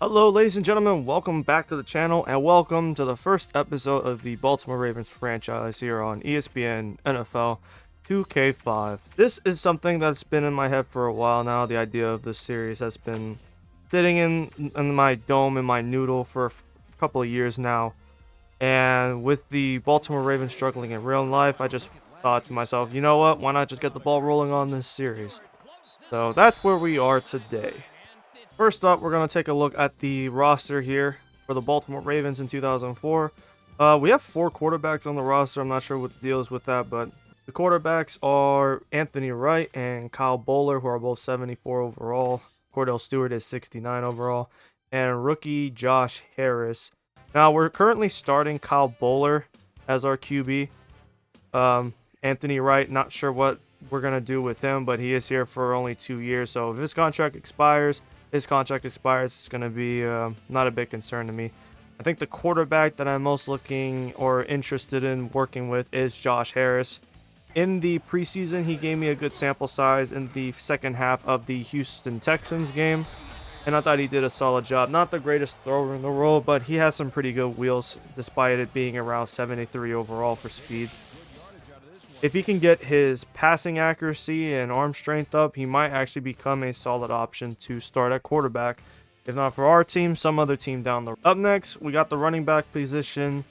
Hello, ladies and gentlemen, welcome back to the channel, and welcome to the first episode of the Baltimore Ravens franchise here on ESPN NFL 2K5. This is something that's been in my head for a while now. The idea of this series has been sitting in my dome, in my noodle for a couple of years now. And with the Baltimore Ravens struggling in real life, I just thought to myself, you know what, why not just get the ball rolling on this series? So that's where we are today. First up, we're going to take a look at the roster here for the Baltimore Ravens in 2004. We have 4 quarterbacks on the roster. I'm not sure what the deal is with that, but the quarterbacks are Anthony Wright and Kyle Bowler, who are both 74 overall. Cordell Stewart is 69 overall. And rookie Josh Harris. Now, we're currently starting Kyle Bowler as our QB. Anthony Wright, not sure what we're going to do with him, but he is here for only 2 years. So if his contract expires, it's going to be not a big concern to me. I think the quarterback that I'm most looking or interested in working with is Josh Harris. In the preseason, he gave me a good sample size in the second half of the Houston Texans game, and I thought he did a solid job. Not the greatest thrower in the world, but he has some pretty good wheels, despite it being around 73 overall for speed. If he can get his passing accuracy and arm strength up, he might actually become a solid option to start at quarterback. If not for our team, some other team down the road. Up next, we got the running back position.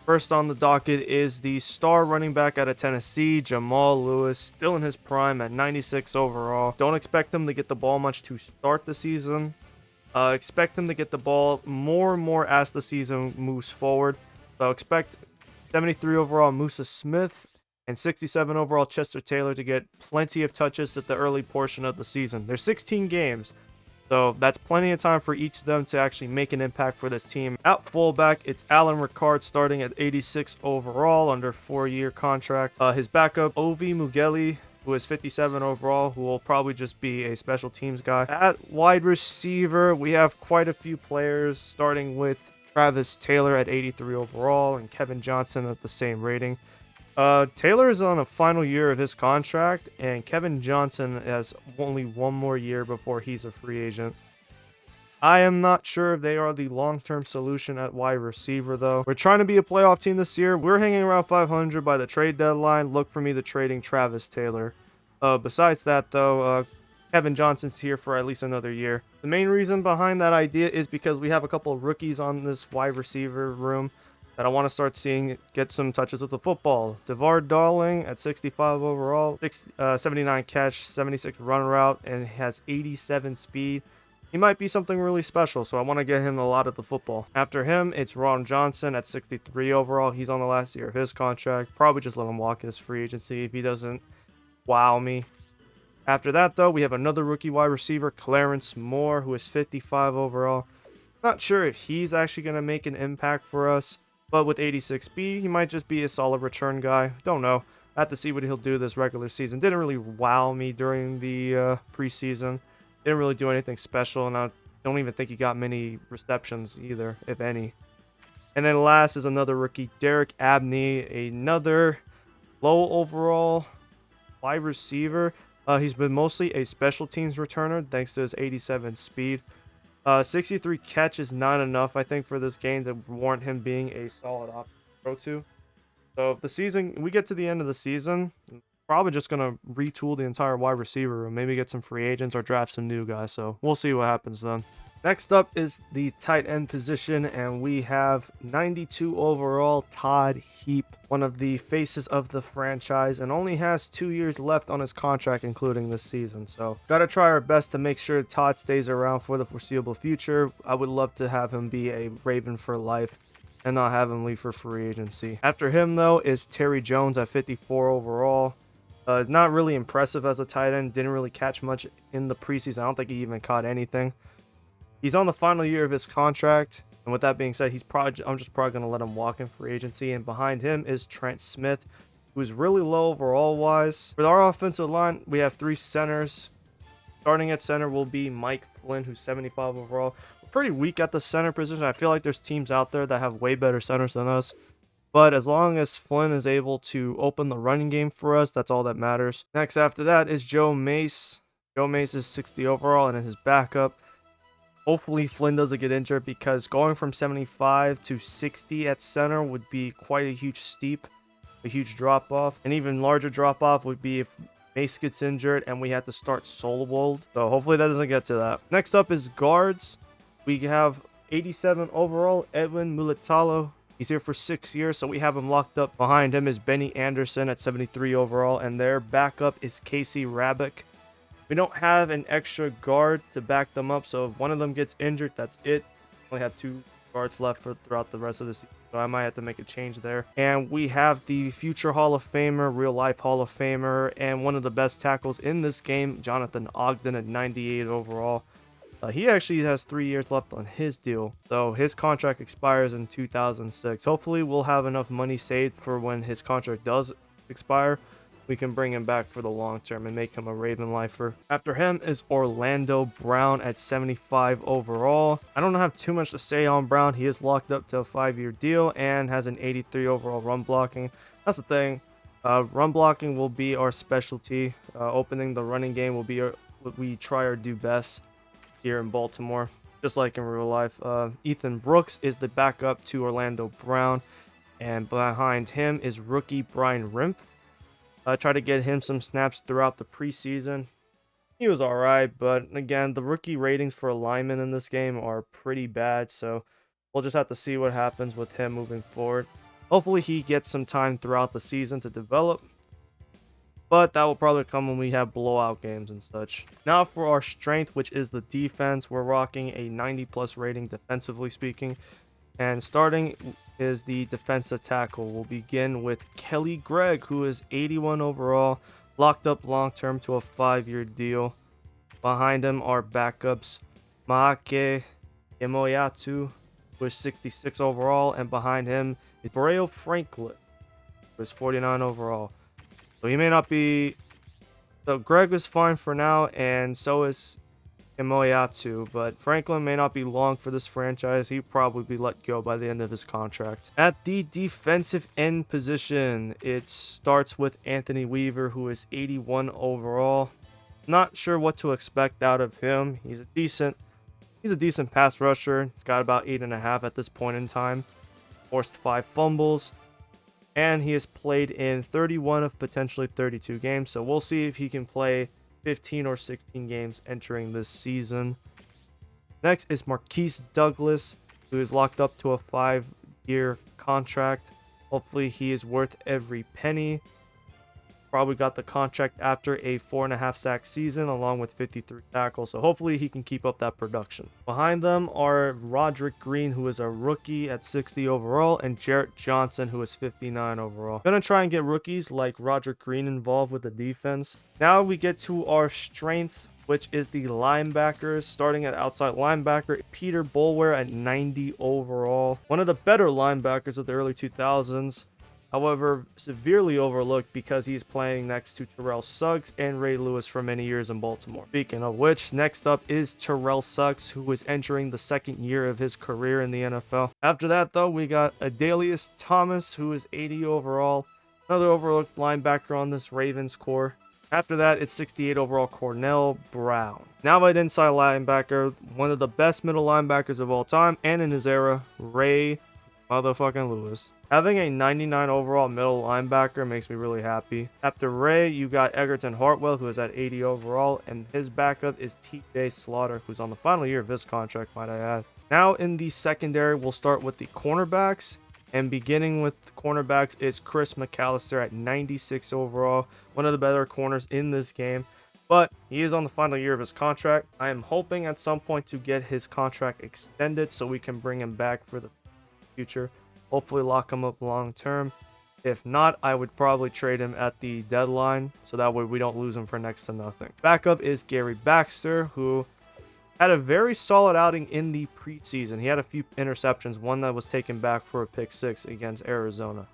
First on the docket is the star running back out of Tennessee, Jamal Lewis, still in his prime at 96 overall. Don't expect him to get the ball much to start the season. Expect him to get the ball more and more as the season moves forward. So expect 73 overall Musa Smith and 67 overall Chester Taylor to get plenty of touches at the early portion of the season. There's 16 games, so that's plenty of time for each of them to actually make an impact for this team. At fullback, it's Alan Ricard starting at 86 overall under 4-year contract. His backup, Ovi Mugeli, who is 57 overall, who will probably just be a special teams guy. At wide receiver, we have quite a few players, starting with Travis Taylor at 83 overall and Kevin Johnson at the same rating. Taylor is on a final year of his contract, and Kevin Johnson has only one more year before he's a free agent. I am not sure if they are the long-term solution at wide receiver, though. We're trying to be a playoff team this year. We're hanging around 500 by the trade deadline. Look for me to trading Travis Taylor. Besides that, though, Kevin Johnson's here for at least another year. The main reason behind that idea is because we have a couple of rookies on this wide receiver room that I want to start seeing get some touches with the football. DeVar Darling at 65 overall, 79 catch, 76 run route, and has 87 speed. He might be something really special, so I want to get him a lot of the football. After him, it's Ron Johnson at 63 overall. He's on the last year of his contract. Probably just let him walk in his free agency if he doesn't wow me. After that, though, we have another rookie wide receiver, Clarence Moore, who is 55 overall. Not sure if he's actually going to make an impact for us, but with 86 speed, he might just be a solid return guy. Don't know. I have to see what he'll do this regular season. Didn't really wow me during the preseason. Didn't really do anything special, and I don't even think he got many receptions either, if any. And then last is another rookie, Derek Abney, another low overall wide receiver. He's been mostly a special teams returner thanks to his 87 speed. 63 catch is not enough, I think, for this game to warrant him being a solid option to throw to. So if we get to the end of the season, probably just going to retool the entire wide receiver room, maybe get some free agents or draft some new guys. So we'll see what happens then. Next up is the tight end position, and we have 92 overall Todd Heap, one of the faces of the franchise, and only has 2 years left on his contract, including this season. So gotta try our best to make sure Todd stays around for the foreseeable future. I would love to have him be a Raven for life and not have him leave for free agency. After him, though, is Terry Jones at 54 overall. Not really impressive as a tight end. Didn't really catch much in the preseason. I don't think he even caught anything. He's on the final year of his contract, and with that being said, I'm just probably going to let him walk in free agency. And behind him is Trent Smith, who's really low overall wise. With our offensive line, we have 3 centers. Starting at center will be Mike Flynn, who's 75 overall. We're pretty weak at the center position. I feel like there's teams out there that have way better centers than us. But as long as Flynn is able to open the running game for us, that's all that matters. Next after that is Joe Mace. Joe Mace is 60 overall, and his backup Hopefully Flynn doesn't get injured, because going from 75 to 60 at center would be quite a huge drop off. An even larger drop off would be if Mace gets injured and we have to start Solowold. So hopefully that doesn't get to that. Next up is guards. We have 87 overall, Edwin Mulatalo. He's here for 6 years, so we have him locked up. Behind him is Benny Anderson at 73 overall, and their backup is Casey Rabick. We don't have an extra guard to back them up, so if one of them gets injured, that's it. We only have 2 guards left throughout the rest of the season, so I might have to make a change there. And we have the future Hall of Famer, real life Hall of Famer, and one of the best tackles in this game, Jonathan Ogden at 98 overall. He actually has 3 years left on his deal, so his contract expires in 2006. Hopefully we'll have enough money saved for when his contract does expire. We can bring him back for the long term and make him a Raven lifer. After him is Orlando Brown at 75 overall. I don't have too much to say on Brown. He is locked up to a 5-year deal and has an 83 overall run blocking. That's the thing. Run blocking will be our specialty. Opening the running game will be what we try or do best here in Baltimore, just like in real life. Ethan Brooks is the backup to Orlando Brown, and behind him is rookie Brian Rimp. I tried to get him some snaps throughout the preseason. He was alright, but again, the rookie ratings for linemen in this game are pretty bad, so we'll just have to see what happens with him moving forward. Hopefully he gets some time throughout the season to develop, but that will probably come when we have blowout games and such. Now for our strength, which is the defense, we're rocking a 90+ rating defensively speaking. And starting is the defensive tackle. We'll begin with Kelly Gregg, who is 81 overall, locked up long-term to a 5-year deal. Behind him are backups Maake Emoyatu, who is 66 overall, and behind him is Braille Franklin, who is 49 overall. So he may not be... So Gregg is fine for now, and so is Imoyatu, but Franklin may not be long for this franchise. He'll probably be let go by the end of his contract. At the defensive end position, it starts with Anthony Weaver, who is 81 overall. Not sure what to expect out of him. He's a decent pass rusher. He's got about 8.5 at this point in time. Forced 5 fumbles. And he has played in 31 of potentially 32 games. So we'll see if he can play 15 or 16 games entering this season. Next is Marquise Douglas, who is locked up to a 5-year contract. Hopefully he is worth every penny. Probably got the contract after a 4.5 sack season along with 53 tackles, so hopefully he can keep up that production. Behind them are Roderick Green, who is a rookie at 60 overall, and Jarrett Johnson, who is 59 overall. Gonna try and get rookies like Roderick Green involved with the defense. Now we get to our strengths, which is the linebackers. Starting at outside linebacker, Peter Boulware at 90 overall. One of the better linebackers of the early 2000s. However, severely overlooked because he's playing next to Terrell Suggs and Ray Lewis for many years in Baltimore. Speaking of which, next up is Terrell Suggs, who is entering the 2nd year of his career in the NFL. After that, though, we got Adalius Thomas, who is 80 overall. Another overlooked linebacker on this Ravens core. After that, it's 68 overall Cornell Brown. Now at inside linebacker, one of the best middle linebackers of all time and in his era, Ray motherfucking Lewis. Having a 99 overall middle linebacker makes me really happy. After Ray, you got Egerton Hartwell, who is at 80 overall, and his backup is TJ Slaughter, who's on the final year of his contract, might I add. Now in the secondary, we'll start with the cornerbacks, and beginning with the cornerbacks is Chris McAllister at 96 overall, one of the better corners in this game. But he is on the final year of his contract. I am hoping at some point to get his contract extended so we can bring him back for the future. Hopefully lock him up long term. If not, I would probably trade him at the deadline so that way we don't lose him for next to nothing. Backup is Gary Baxter, who had a very solid outing in the preseason. He had a few interceptions, one that was taken back for a pick 6 against Arizona.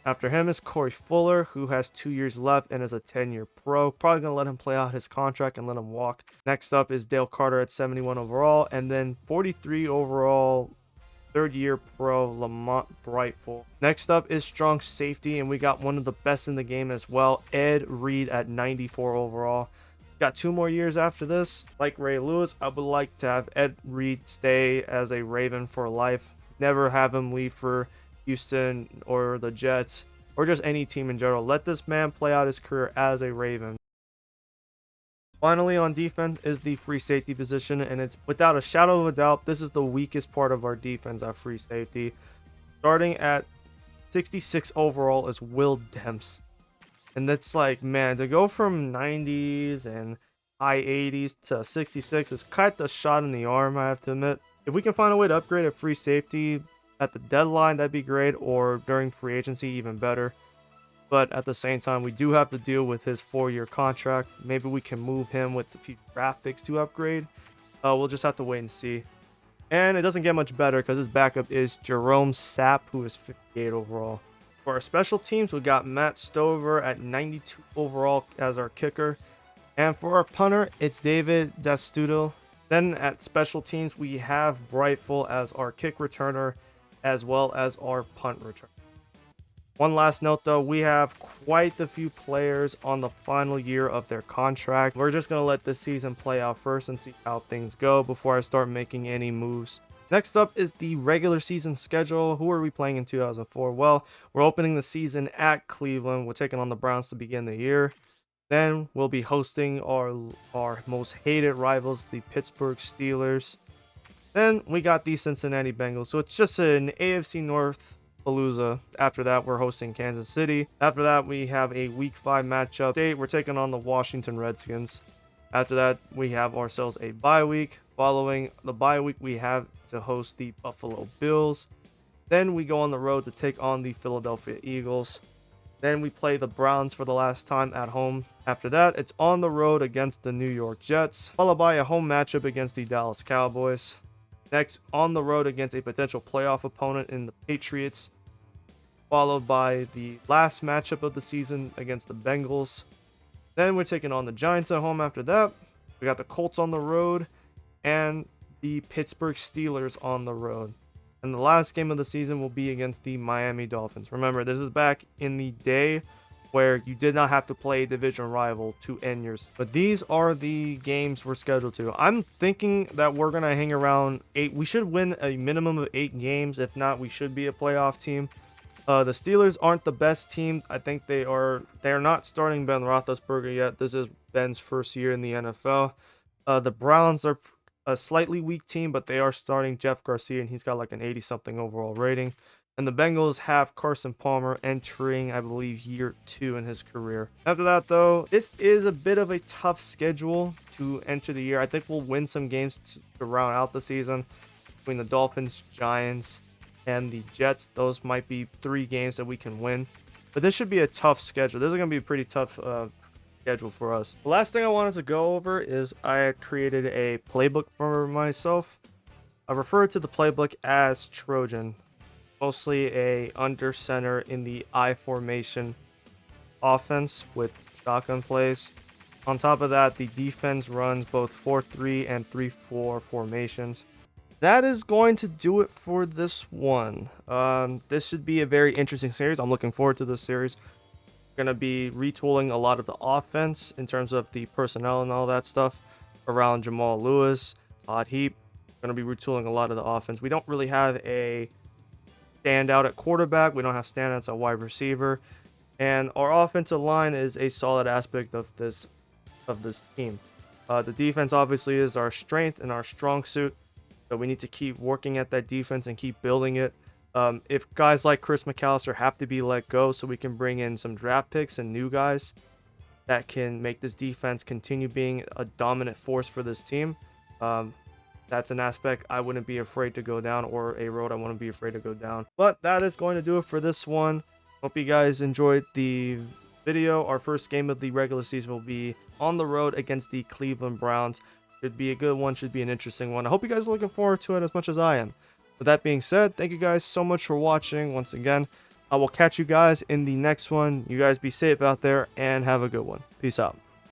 After him is Corey Fuller, who has 2 years left and is a 10-year pro. Probably going to let him play out his contract and let him walk. Next up is Dale Carter at 71 overall, and then 43 overall 3rd-year pro Lamont Brightful. Next up is strong safety, and we got one of the best in the game as well, Ed Reed at 94 overall. Got 2 more years after this. Like Ray Lewis, I would like to have Ed Reed stay as a Raven for life. Never have him leave for Houston or the Jets or just any team in general. Let this man play out his career as a Raven. Finally, on defense is the free safety position, and it's without a shadow of a doubt, this is the weakest part of our defense at free safety. Starting at 66 overall is Will Demps. And that's like, man, to go from 90s and high 80s to 66 is quite the shot in the arm, I have to admit. If we can find a way to upgrade a free safety at the deadline, that'd be great, or during free agency, even better. But at the same time, we do have to deal with his 4-year contract. Maybe we can move him with a few draft picks to upgrade. We'll just have to wait and see. And it doesn't get much better because his backup is Jerome Sapp, who is 58 overall. For our special teams, we got Matt Stover at 92 overall as our kicker. And for our punter, it's David Zastudo. Then at special teams, we have Brightful as our kick returner, as well as our punt returner. One last note though, we have quite a few players on the final year of their contract. We're just going to let this season play out first and see how things go before I start making any moves. Next up is the regular season schedule. Who are we playing in 2004? Well, we're opening the season at Cleveland. We're taking on the Browns to begin the year. Then we'll be hosting our most hated rivals, the Pittsburgh Steelers. Then we got the Cincinnati Bengals. So it's just an AFC North Palooza. After that, we're hosting Kansas City. After that, we have a Week 5 matchup. We're taking on the Washington Redskins. After that, we have ourselves a bye week. Following the bye week, we have to host the Buffalo Bills. Then we go on the road to take on the Philadelphia Eagles. Then we play the Browns for the last time at home. After that, it's on the road against the New York Jets, followed by a home matchup against the Dallas Cowboys. Next, on the road against a potential playoff opponent in the Patriots, followed by the last matchup of the season against the Bengals. Then we're taking on the Giants at home after that. We got the Colts on the road and the Pittsburgh Steelers on the road. And the last game of the season will be against the Miami Dolphins. Remember, this is back in the day where you did not have to play a division rival to end yours. But these are the games we're scheduled to. I'm thinking that we're going to hang around 8. We should win a minimum of 8 games. If not, we should be a playoff team. The Steelers aren't the best team. I think they are not starting Ben Roethlisberger yet. This is Ben's first year in the NFL. The Browns are a slightly weak team, but they are starting Jeff Garcia, and he's got like an 80-something overall rating. And the Bengals have Carson Palmer entering, I believe, year 2 in his career. After that, though, this is a bit of a tough schedule to enter the year. I think we'll win some games to round out the season between the Dolphins, Giants, and the Jets. Those might be 3 games that we can win. But this should be a tough schedule. This is going to be a pretty tough schedule for us. The last thing I wanted to go over is I had created a playbook for myself. I refer to the playbook as Trojan. Mostly a under center in the I formation offense with shotgun plays. On top of that, the defense runs both 4-3 and 3-4 formations. That is going to do it for this one. This should be a very interesting series. I'm looking forward to this series. We're going to be retooling a lot of the offense in terms of the personnel and all that stuff around Jamal Lewis, Todd Heap. We're going to be retooling a lot of the offense. We don't really have a standout at quarterback. We don't have standouts at wide receiver. And our offensive line is a solid aspect of this team. The defense obviously is our strength and our strong suit. So we need to keep working at that defense and keep building it. If guys like Chris McAllister have to be let go so we can bring in some draft picks and new guys that can make this defense continue being a dominant force for this team, that's an aspect I wouldn't be afraid to go down, or a road I wouldn't be afraid to go down. But that is going to do it for this one. Hope you guys enjoyed the video. Our first game of the regular season will be on the road against the Cleveland Browns. Should be a good one, should be an interesting one. I hope you guys are looking forward to it as much as I am. With that being said, thank you guys so much for watching. Once again, I will catch you guys in the next one. You guys be safe out there and have a good one. Peace out.